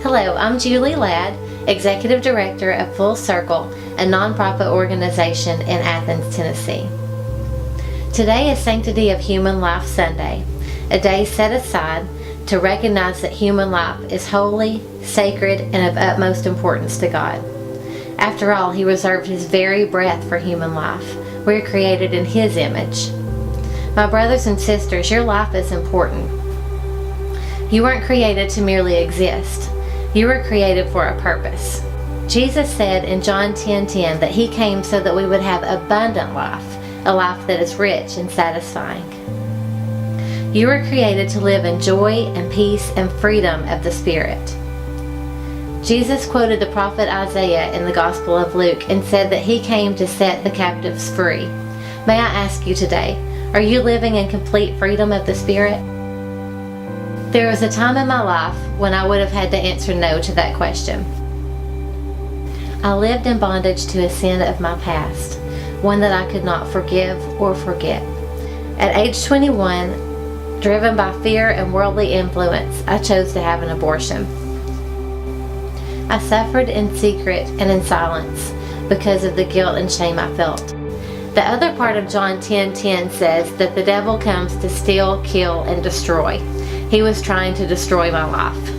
Hello, I'm Julie Ladd, Executive Director of Full Circle, a nonprofit organization in Athens, Tennessee. Today is Sanctity of Human Life Sunday, a day set aside to recognize that human life is holy, sacred, and of utmost importance to God. After all, He reserved His very breath for human life. We're created in His image. My brothers and sisters, your life is important. You weren't created to merely exist. You were created for a purpose. Jesus said in John 10:10 that He came so that we would have abundant life, a life that is rich and satisfying. You were created to live in joy and peace and freedom of the Spirit. Jesus quoted the prophet Isaiah in the Gospel of Luke and said that He came to set the captives free. May I ask you today, are you living in complete freedom of the Spirit? There was a time in my life when I would have had to answer no to that question. I lived in bondage to a sin of my past, one that I could not forgive or forget. At age 21, driven by fear and worldly influence, I chose to have an abortion. I suffered in secret and in silence because of the guilt and shame I felt. The other part of John 10:10 says that the devil comes to steal, kill, and destroy. He was trying to destroy my life.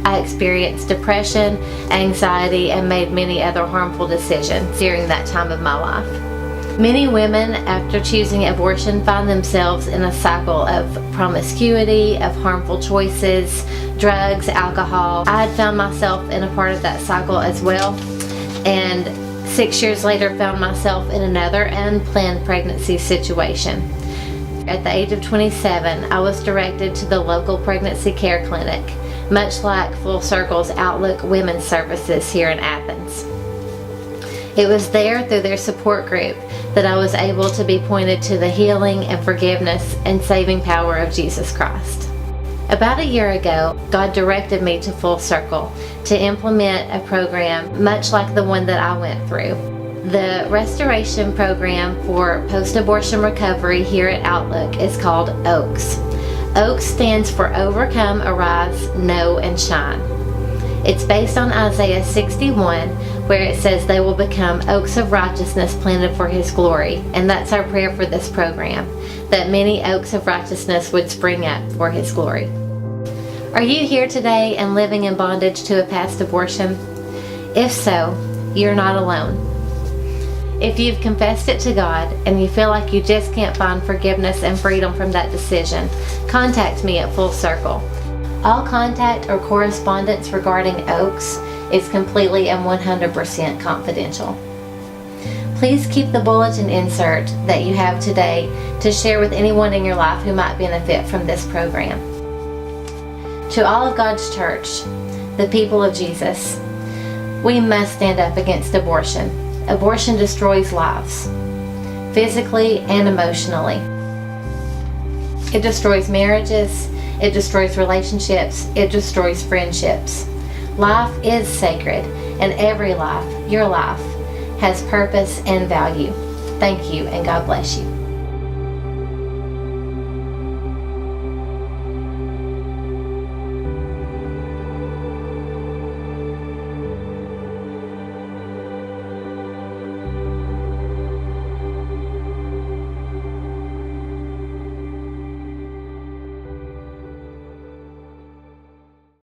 I experienced depression, anxiety, and made many other harmful decisions during that time of my life. Many women, after choosing abortion, find themselves in a cycle of promiscuity, of harmful choices, drugs, alcohol. I had found myself in a part of that cycle as well, and 6 years later found myself in another unplanned pregnancy situation. At the age of 27, I was directed to the local pregnancy care clinic, much like Full Circle's Outlook Women's Services here in Athens. It was there, through their support group, that I was able to be pointed to the healing and forgiveness and saving power of Jesus Christ. About a year ago, God directed me to Full Circle to implement a program much like the one that I went through. The restoration program for post-abortion recovery here at Outlook is called OAKS. OAKS stands for Overcome, Arise, Know, and Shine. It's based on Isaiah 61, where it says they will become oaks of righteousness planted for His glory. And that's our prayer for this program, that many oaks of righteousness would spring up for His glory. Are you here today and living in bondage to a past abortion? If so, you're not alone. If you've confessed it to God and you feel like you just can't find forgiveness and freedom from that decision, contact me at Full Circle. All contact or correspondence regarding OAKS is completely and 100% confidential. Please keep the bulletin insert that you have today to share with anyone in your life who might benefit from this program. To all of God's church, the people of Jesus, we must stand up against abortion. Abortion destroys lives, physically and emotionally. It destroys marriages, it destroys relationships, it destroys friendships. Life is sacred, and every life, your life, has purpose and value. Thank you, and God bless you.